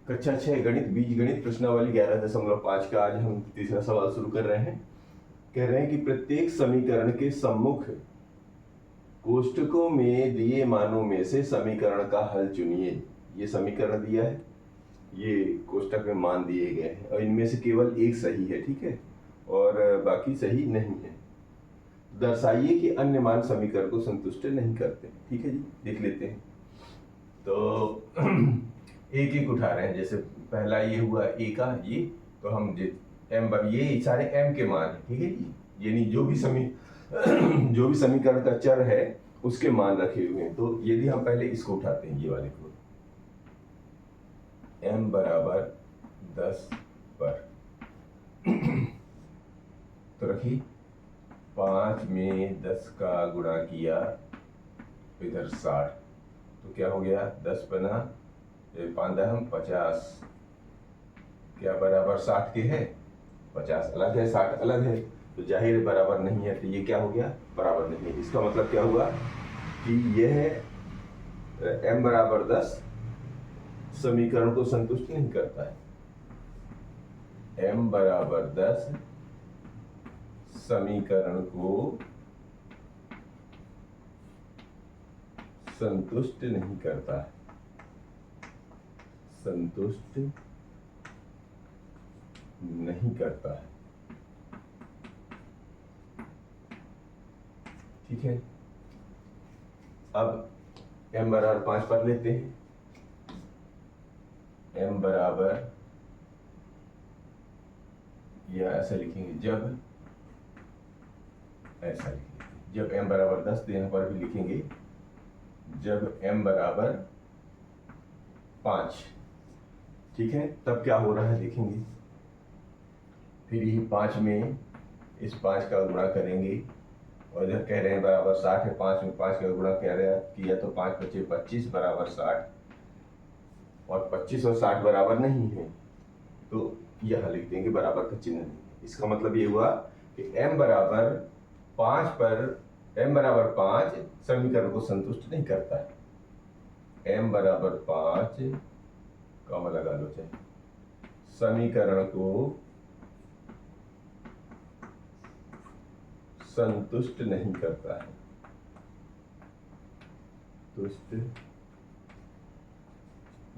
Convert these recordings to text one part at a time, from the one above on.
कक्षा 6 गणित बीजगणित प्रश्नावली 11.5 का आज हम तीसरा सवाल शुरू कर रहे हैं। कह रहे हैं कि प्रत्येक समीकरण के सम्मुख कोष्ठकों में दिए मानों में से समीकरण का हल चुनिए। ये समीकरण दिया है, ये कोष्ठक में मान दिए गए हैं और इनमें से केवल एक सही है, ठीक है, और बाकी सही नहीं है। दर्शाइए कि अन्य मान समीकरण को संतुष्ट नहीं करते। ठीक है जी, देख लेते हैं। तो एक एक उठा रहे हैं। जैसे पहला ये हुआ ए का, ये तो हम एम, ये सारे एम के मान है, ठीक है जी, यानी जो भी समीकरण का चर है उसके मान रखे हुए हैं। तो यदि हम पहले इसको उठाते हैं, ये वाले को, m बराबर 10 पर तो रखिए 5 में 10 का गुणा किया, इधर 60, तो क्या हो गया 10 बना 5 दहम 50, क्या बराबर 60 के है? 50 अलग है, 60 अलग है, तो जाहिर बराबर नहीं है, तो ये क्या हो गया? बराबर नहीं है। इसका मतलब क्या हुआ कि यह m बराबर 10 समीकरण को संतुष्ट नहीं करता है। m बराबर 10 समीकरण को संतुष्ट नहीं करता है, संतुष्ट नहीं करता है। ठीक है, अब m बराबर 5 पर लेते हैं। m बराबर, या ऐसा लिखेंगे, जब ऐसा लिखेंगे, जब m बराबर 10, तो यहाँ पर भी लिखेंगे जब m बराबर 5। ठीक है, तब क्या हो रहा है देखेंगे। फिर यही 5 में इस 5 का गुणा करेंगे और इधर कह रहे हैं बराबर 60 है, 5 में 5 का गुणा किया तो 5 बचे 25 बराबर 60, और 25 और 60 बराबर नहीं है, तो यह लिख देंगे बराबर का चिन्ह नहीं है। इसका मतलब ये हुआ कि m बराबर 5 पर, m बराबर 5 समीकरण को संतुष्ट नहीं करता है। m बराबर 5 कॉमा लगा लो चाहे, समीकरण को संतुष्ट नहीं करता है, तुष्ट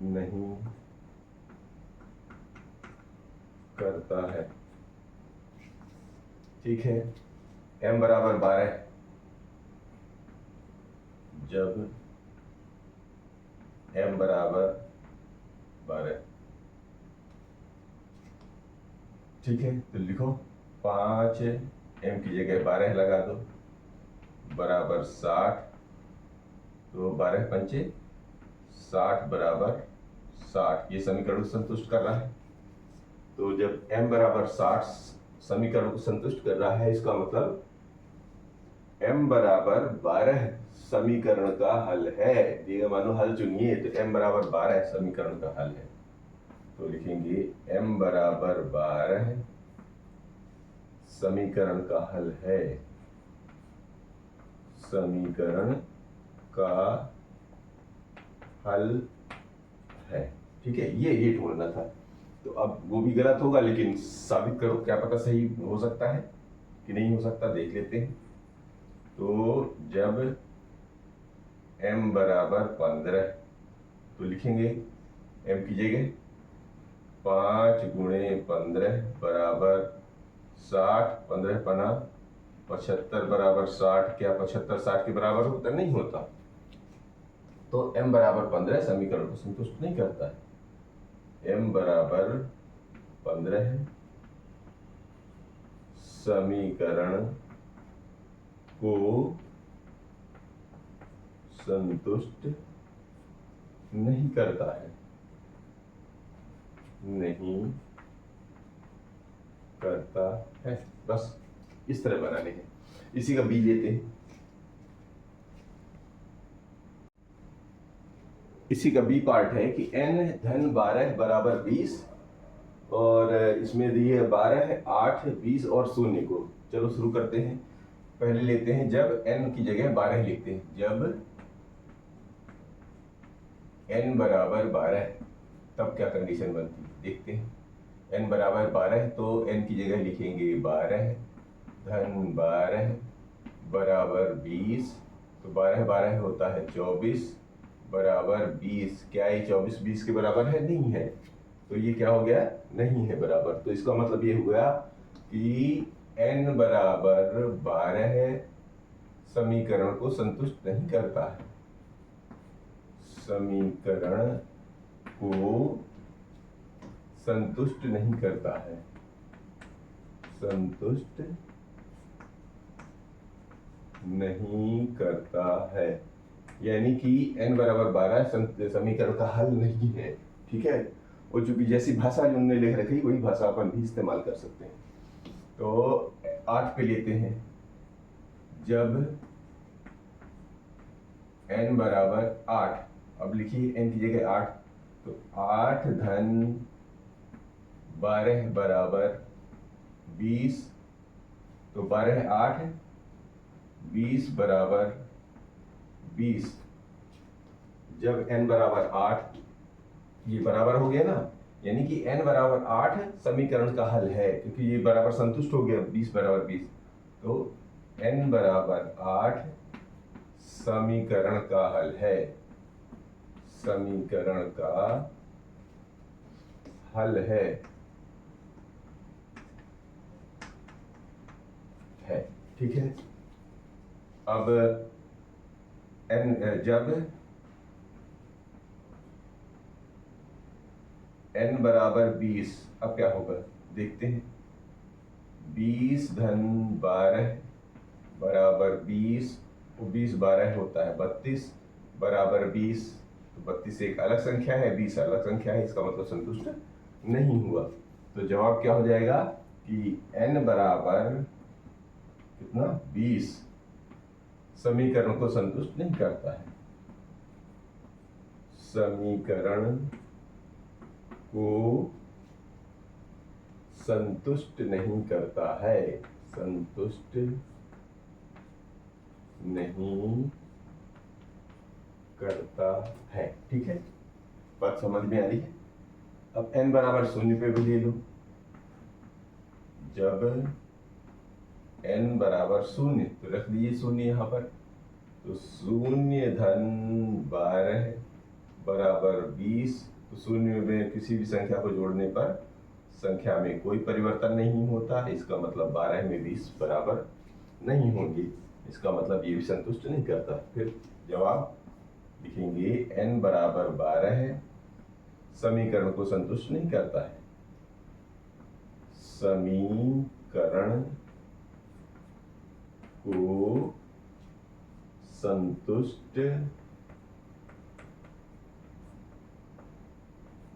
नहीं करता है। ठीक है, m बराबर 12, जब m बराबर 12, ठीक है, तो लिखो 5 m की जगह 12 लगा दो, बराबर 60, तो 12 पंचे 60 बराबर 60, ये समीकरण को संतुष्ट कर रहा है। तो जब m बराबर 60 समीकरण को संतुष्ट कर रहा है, इसका मतलब m बराबर 12 समीकरण का हल है। दिए मानो हल चुनिए, तो m बराबर 12 समीकरण का हल है, तो लिखेंगे m बराबर 12 समीकरण का हल है, समीकरण का हल है। ठीक है, ये ढूंढना था। तो अब वो भी गलत होगा, लेकिन साबित करो, क्या पता सही हो सकता है कि नहीं हो सकता, देख लेते हैं। तो जब m बराबर 15, तो लिखेंगे m की जगह 5 गुणे 15 बराबर 60, 15 पना 75 बराबर 60, क्या 75 60 के बराबर होता? नहीं होता। तो m बराबर 15 समीकरण को संतुष्ट नहीं करता है। m बराबर 15 समीकरण को संतुष्ट नहीं करता है, नहीं करता है। बस इस तरह बनाने हैं। इसी का बी लेते हैं। इसी का बी पार्ट है कि n धन 12 बराबर 20, और इसमें दिए 12, 8, 20 और 0 को। चलो शुरू करते हैं। पहले लेते हैं जब n की जगह 12 लिखते हैं। जब n बराबर 12, तब क्या कंडीशन बनती है देखते हैं। n बराबर 12 तो n की जगह लिखेंगे 12 धन 12 बराबर 20। तो 12 12 होता है 24 बराबर 20। क्या ये 24 20 के बराबर है? नहीं है। तो ये क्या हो गया? नहीं है बराबर। तो इसका मतलब ये हुआ कि n बराबर 12 समीकरण को संतुष्ट नहीं करता है। समीकरण को संतुष्ट नहीं करता है। संतुष्ट नहीं करता है, यानी कि n बराबर 12 समीकरण का हल नहीं है। ठीक है। और चूंकि जैसी भाषा जो उन्होंने लिख रखी वही भाषा अपन भी इस्तेमाल कर सकते हैं। तो 8 पे लेते हैं। जब n बराबर 8, अब लिखिए n की जगह 8, तो 8 धन 12 बराबर 20। तो 12 8 20 बराबर 20। जब n बराबर 8, ये बराबर हो गया ना, यानी कि n बराबर 8 समीकरण का हल है, क्योंकि ये बराबर संतुष्ट हो गया 20 बराबर 20। तो n बराबर 8 समीकरण का हल है। समीकरण का हल है। ठीक है। अब जब n बराबर 20, अब क्या होगा देखते हैं। 20 धन 12 बराबर 20, तो 20 12 होता है 32 बराबर 20। तो 32 एक अलग संख्या है, 20 अलग संख्या है, इसका मतलब संतुष्ट नहीं हुआ। तो जवाब क्या हो जाएगा कि n बराबर कितना 20 समीकरण को संतुष्ट नहीं करता है। समीकरण को संतुष्ट नहीं करता है। संतुष्ट नहीं करता है। ठीक है, बात समझ में आ रही है। अब n बराबर 0 पे भी ले लो। जब n बराबर 0, तो रख दीजिए 0 यहाँ पर। तो 0 धन 12 बराबर 20। तो 0 में किसी भी संख्या को जोड़ने पर संख्या में कोई परिवर्तन नहीं होता है, इसका मतलब 12 में 20 बराबर नहीं होंगे, इसका मतलब ये भी संतुष्ट नहीं करता। फिर जवाब लिखेंगे n बराबर 12 है, समीकरण को संतुष्ट नहीं करता है। समीकरण को संतुष्ट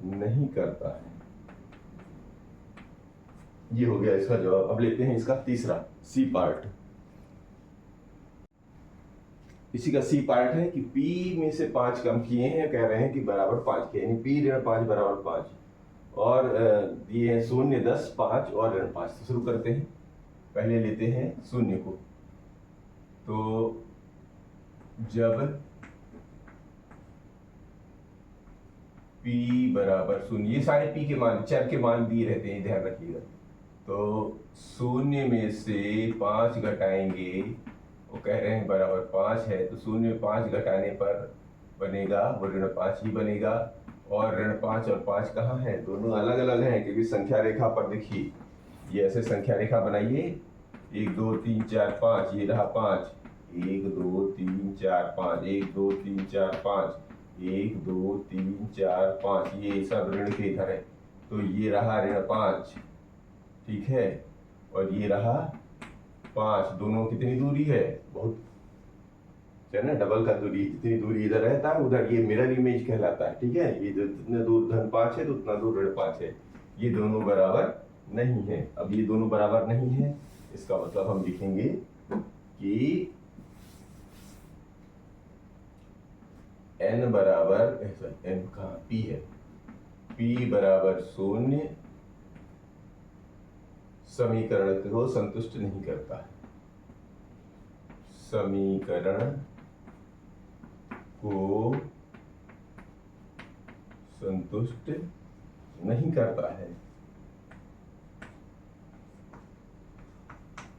नहीं करता है। ये हो गया इसका जवाब। अब लेते हैं इसका तीसरा सी पार्ट। इसी का सी पार्ट है कि P में से 5 कम किए हैं, कह रहे हैं कि बराबर 5 के, यानी P ऋण 5 बराबर 5, और दिए हैं 0 10 5 और ऋण 5। तो शुरू करते हैं। पहले लेते हैं 0 को। तो जब P बराबर 0, ये सारे P के मान, चर के मान दिए रहते हैं, ध्यान रखिएगा। तो 0 में से 5 घटाएंगे, वो कह रहे हैं बराबर 5 है, तो 0 में 5 घटाने पर बनेगा वो ऋण 5 ही बनेगा। और ऋण 5 और 5 कहाँ है? दोनों अलग अलग हैं, क्योंकि संख्या रेखा पर देखिए, ये ऐसे संख्या रेखा बनाइए, 1 2 3 4 5, ये रहा 5, 1 2 3 4 5, 1 2 3 4 5, 1 2 3 4 5, ये सब ऋण के इधर है। तो ये रहा ऋण 5, ठीक है, और ये रहा 5। दोनों कितनी दूरी है? बहुत है ना, डबल का दूरी। जितनी दूरी इधर रहता है उधर ये मिरर इमेज कहलाता है। ठीक है, ये जितने दूर धन 5 है तो उतना दूर ऋण 5 है। ये दोनों बराबर नहीं है। अब ये दोनों बराबर नहीं है, इसका मतलब हम लिखेंगे कि n बराबर, n कहाँ, P है, P बराबर 0 समीकरण को संतुष्ट नहीं करता है। समीकरण को संतुष्ट नहीं करता है,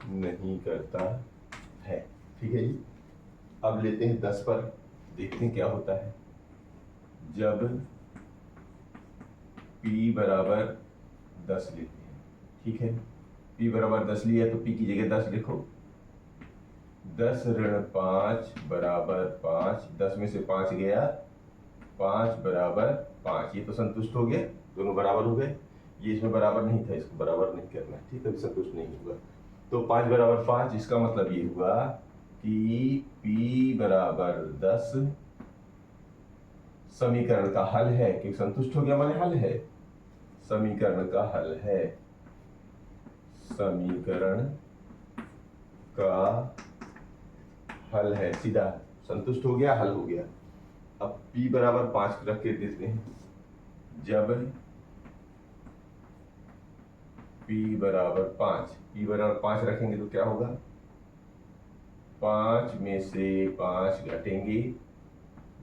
नहीं करता है। ठीक है जी। अब लेते हैं 10 पर, देखते हैं क्या होता है। जब p बराबर 10 लेते हैं, ठीक है, p बराबर 10 लिया तो p की जगह 10 लिखो। 10 ऋण 5 बराबर 5, 10 में से 5 गया, 5 बराबर 5, ये तो संतुष्ट हो गया, दोनों बराबर हो गए। ये इसमें बराबर नहीं था, इसको बराबर नहीं करना है, ठीक है, संतुष्ट नहीं हुआ। तो 5 बराबर 5, इसका मतलब ये हुआ कि p बराबर 10 समीकरण का हल है, कि संतुष्ट हो गया माने हल है, समीकरण का हल है, समीकरण का हल है, सीधा संतुष्ट हो गया, हल हो गया। अब p बराबर 5 रख के देते हैं। जब p बराबर 5 रखेंगे तो क्या होगा, 5 में से 5 घटेंगे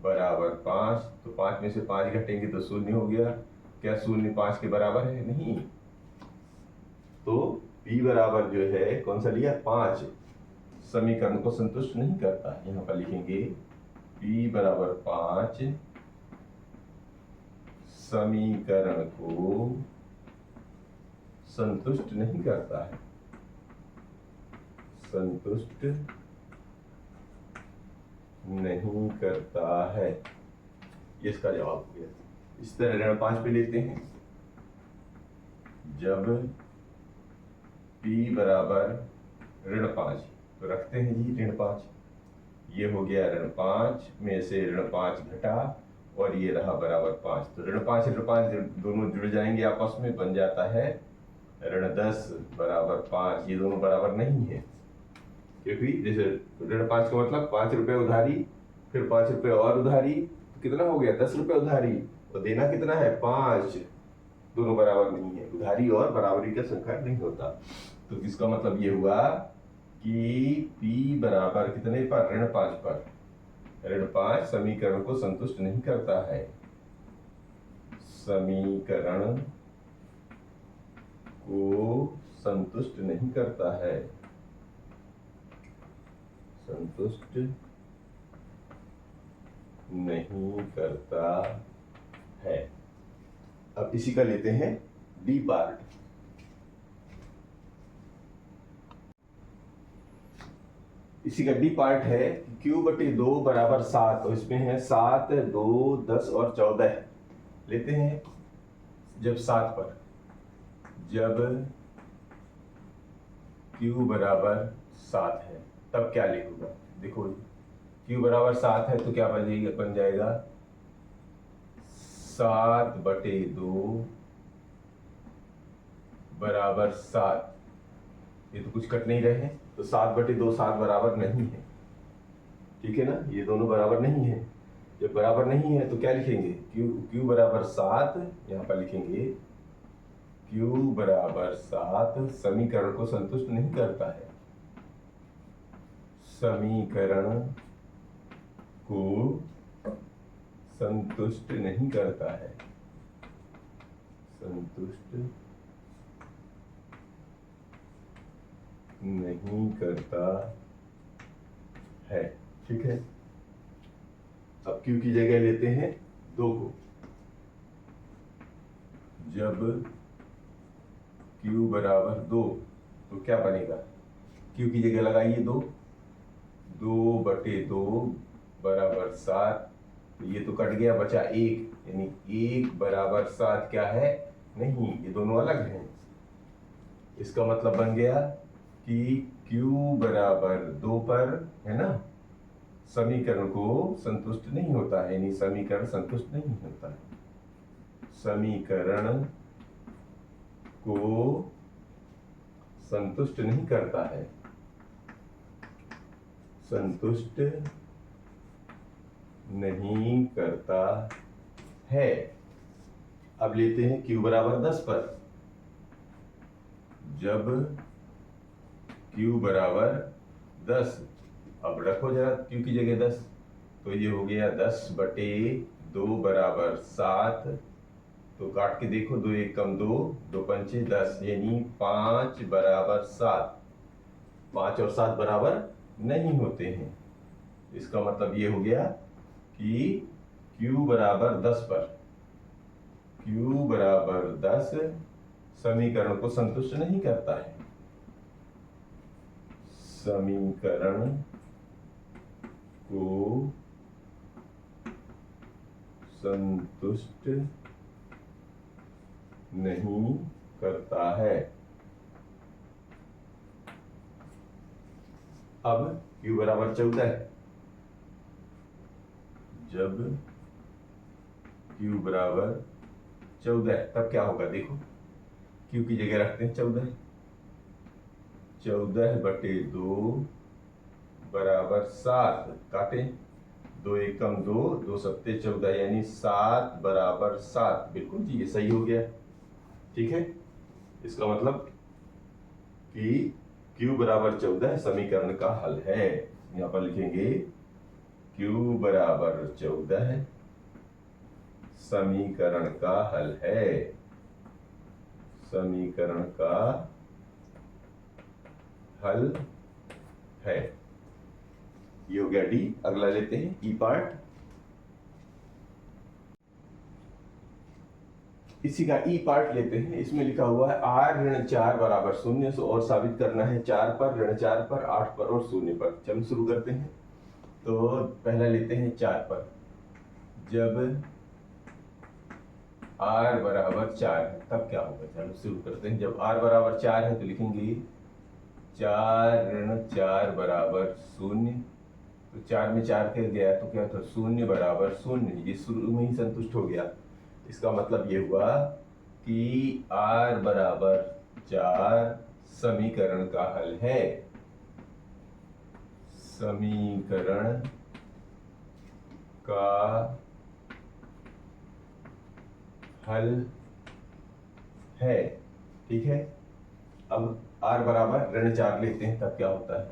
बराबर 5, तो 5 में से 5 घटेंगे तो 0 हो गया। क्या 0 5 के बराबर है? नहीं। तो p बराबर जो है कौन सा लिया, 5, समीकरण को संतुष्ट नहीं करता। यहाँ पर लिखेंगे p बराबर 5 समीकरण को संतुष्ट नहीं करता है, संतुष्ट नहीं करता है, ये इसका जवाब हो गया। इस तरह ऋण 5 पे लेते हैं। जब p बराबर ऋण 5, तो रखते हैं जी ऋण 5, ये हो गया ऋण 5 में से ऋण 5 घटा और ये रहा बराबर 5, तो ऋण 5 दोनों जुड़ जाएंगे आपस में, बन जाता है ऋण 10 बराबर 5। ये दोनों बराबर नहीं है, क्योंकि जैसे ऋण 5 का मतलब 5 रुपए उधारी, फिर 5 रुपए और उधारी, तो कितना हो गया, 10 रुपए उधारी, और देना कितना है, 5, दोनों बराबर नहीं है, उधारी और बराबरी का संख्या नहीं होता। तो इसका मतलब ये हुआ कि p बराबर कितने पर, ऋण 5 पर, ऋण 5 समीकरण को संतुष्ट नहीं करता है, समीकरण को संतुष्ट नहीं करता है, संतुष्ट नहीं करता है। अब इसी का लेते हैं डी पार्ट। इसी का डी पार्ट है q/2 बराबर 7, तो इसमें है 7, 2, 10 और 14 लेते हैं। जब 7 पर, जब q बराबर 7 है तब क्या लिखूंगा, देखो q बराबर 7 है तो क्या बन जाएगा 7/2 बराबर 7, ये तो कुछ कट नहीं रहे हैं, तो 7/2 7 बराबर नहीं है, ठीक है ना, ये दोनों बराबर नहीं है। जब बराबर नहीं है तो क्या लिखेंगे, q बराबर 7, यहाँ पर लिखेंगे q बराबर 7 समीकरण को संतुष्ट नहीं करता है, समीकरण को संतुष्ट नहीं करता है, संतुष्ट नहीं करता है, ठीक है। अब q की जगह लेते हैं 2 को। जब q बराबर 2 तो क्या बनेगा, q की जगह लगाइए 2, 2/2 बराबर 7, तो ये तो कट गया, बचा 1, यानी 1 बराबर 7 क्या है, नहीं, ये दोनों अलग हैं। इसका मतलब बन गया कि q बराबर 2 पर, है ना, समीकरण को संतुष्ट नहीं होता है, यानी समीकरण संतुष्ट नहीं होता है, समीकरण को संतुष्ट नहीं करता है, संतुष्ट नहीं करता है। अब लेते हैं q बराबर 10 पर। जब q बराबर 10, अब रखो जरा q की जगह 10, तो ये हो गया 10/10, 2 बराबर 7, तो काट के देखो, 2 एक कम 2, 2 पंचे 10, यानी 5 बराबर 7। 5 और 7 बराबर नहीं होते हैं। इसका मतलब ये हो गया कि Q बराबर 10 पर, Q बराबर 10 समीकरण को संतुष्ट नहीं करता है। समीकरण को संतुष्ट नहीं करता है। अब Q बराबर 14 है। जब Q बराबर 14 है तब क्या होगा, देखो Q की जगह रखते हैं 14। 14 बटे 2 बराबर 7, काटे, 2 एक कम 2, 2 सत्ते 14, यानी 7 बराबर 7। बिल्कुल जी, ये सही हो गया। ठीक है, इसका मतलब कि Q बराबर 14 समीकरण का हल है। यहाँ पर लिखेंगे Q बराबर 14 समीकरण का हल है। समीकरण का हल है। ये हो गया डी। अगला लेते हैं ई पार्ट। इसी का ई पार्ट लेते हैं। इसमें लिखा हुआ है r-4 बराबर 0 और साबित करना है 4 पर, ऋण 4 पर, 8 पर और 0 पर। चलो शुरू करते हैं। तो पहला लेते हैं 4 पर। जब r बराबर 4 है तब क्या होगा, चलो शुरू करते हैं। जब r बराबर 4 है तो लिखेंगे 4 ऋण 4 बराबर 0। तो 4 में 4 कर गया तो क्या था, 0 बराबर 0। ये शुरू में ही संतुष्ट हो गया। इसका मतलब ये हुआ कि r बराबर 4 समीकरण का हल है। समीकरण का हल है। ठीक है, अब r बराबर ऋण 4 लेते हैं तब क्या होता है।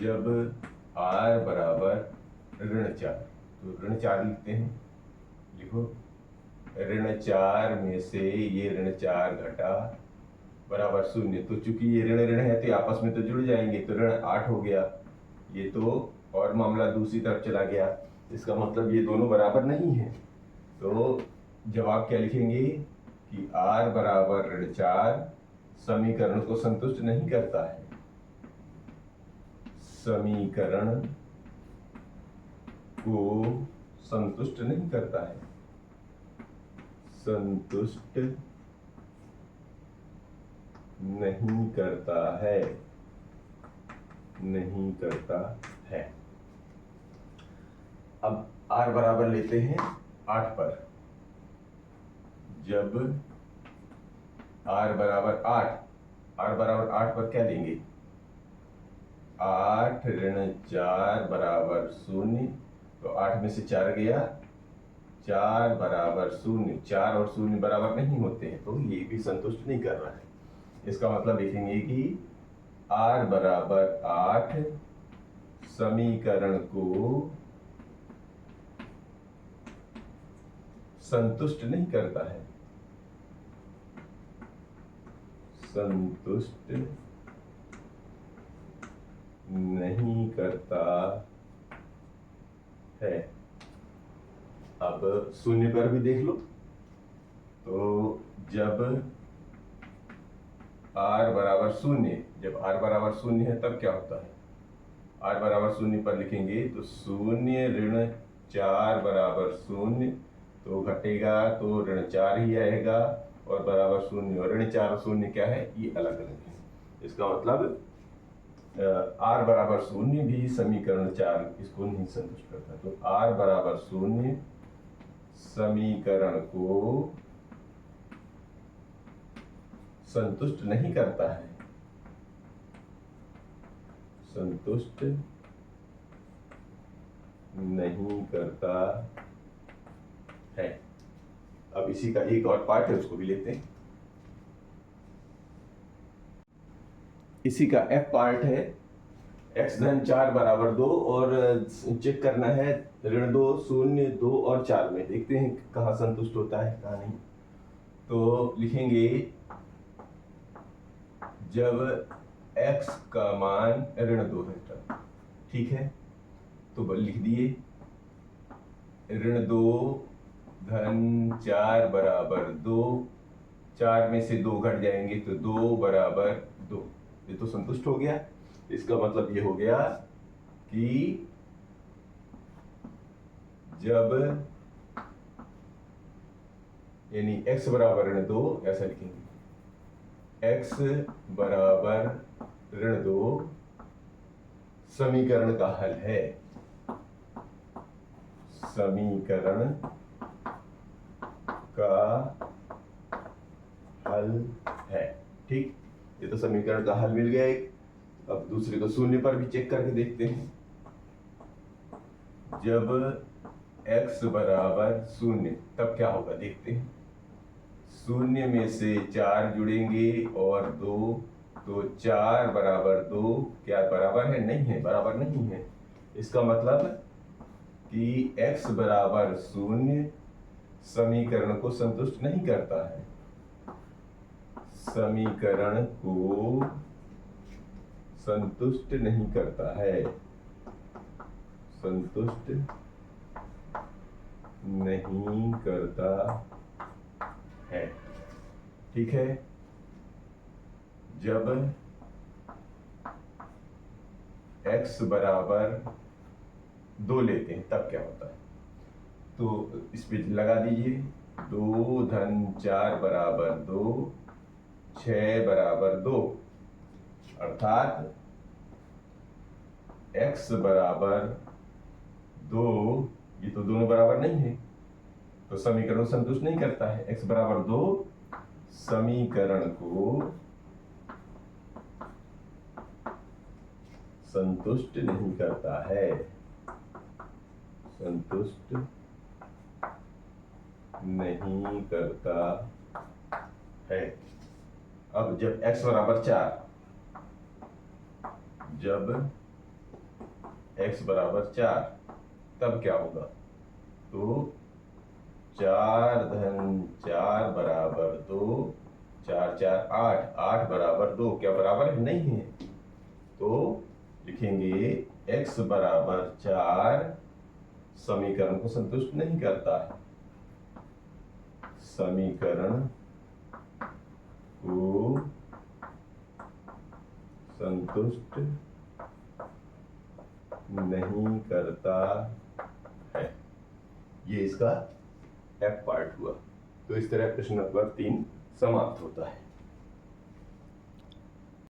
जब r बराबर ऋण 4, तो ऋण 4 लिखते हैं। लिखो, ऋण 4 में से ये ऋण 4 घटा बराबर 0। तो चूंकि ये ऋण ऋण है तो आपस में तो जुड़ जाएंगे, तो ऋण 8 हो गया। ये तो और मामला दूसरी तरफ चला गया। इसका मतलब ये दोनों बराबर नहीं है। तो जवाब क्या लिखेंगे कि r बराबर ऋण 4 समीकरण को संतुष्ट नहीं करता है। समीकरण को संतुष्ट नहीं करता है। संतुष्ट नहीं करता है। नहीं करता है। अब r बराबर लेते हैं 8 पर। जब r बराबर 8, r बराबर 8 पर क्या लेंगे, 8 ऋण 4 बराबर 0। तो 8 में से 4 गया, 4 बराबर 0। 4 और 0 बराबर नहीं होते हैं, तो ये भी संतुष्ट नहीं कर रहा है। इसका मतलब लिखेंगे कि r बराबर 8 समीकरण को संतुष्ट नहीं करता है। संतुष्ट नहीं करता है। अब 0 पर भी देख लो। तो जब r बराबर 0, जब r बराबर 0 है तब क्या होता है, r बराबर 0 पर लिखेंगे तो 0 ऋण 4 बराबर 0। तो घटेगा तो ऋण 4 ही आएगा और बराबर 0। और ऋण 4 और 0 क्या है, ये अलग अलग है। इसका मतलब r बराबर 0 भी समीकरण 4 इसको नहीं संतुष्ट करता। तो r बराबर 0 समीकरण को संतुष्ट नहीं करता है। संतुष्ट नहीं करता है। अब इसी का एक और पार्ट है, उसको भी लेते हैं। इसी का f पार्ट है। x धन 4 बराबर 2 और चेक करना है ऋण 2, 0, 2 और 4 में देखते हैं कहाँ संतुष्ट होता है कहाँ नहीं। तो लिखेंगे जब x का मान ऋण 2 है तब, ठीक है। तो लिख दिए ऋण 2 धन 4 बराबर 2, 4 में से 2 घट जाएंगे तो 2 बराबर 2, ये तो संतुष्ट हो गया। इसका मतलब ये हो गया कि जब यानी x बराबर ऋण 2, ऐसा लिखेंगे x बराबर ऋण 2 समीकरण का हल है, समीकरण का हल है, ठीक। ये तो समीकरण का हल मिल गया एक। अब दूसरे को शून्य पर भी चेक करके देखते हैं। जब x बराबर 0 तब क्या होगा देखते हैं। 0 में से 4 जुड़ेंगे और 2, तो 4 बराबर 2 क्या बराबर है? नहीं है, बराबर नहीं है। इसका मतलब कि x बराबर 0 समीकरण को संतुष्ट नहीं करता है, समीकरण को संतुष्ट नहीं करता है, संतुष्ट नहीं करता है, ठीक है। जब x बराबर 2 लेते हैं तब क्या होता है, तो इस पे लगा दीजिए 2 धन 4 बराबर 2, 6 बराबर 2, अर्थात x बराबर 2, ये तो दोनों बराबर नहीं है तो समीकरण को संतुष्ट नहीं करता है। x बराबर 2 समीकरण को संतुष्ट नहीं करता है, संतुष्ट नहीं करता है। अब जब x बराबर 4, जब x बराबर 4 तब क्या होगा, तो 4 धन 4 बराबर 2, 4 4 8, 8 बराबर 2 क्या बराबर है? नहीं है। तो लिखेंगे x बराबर 4 समीकरण को संतुष्ट नहीं करता है, समीकरण को संतुष्ट नहीं करता है। ये इसका F पार्ट हुआ। तो इस तरह प्रश्न नंबर 3 समाप्त होता है।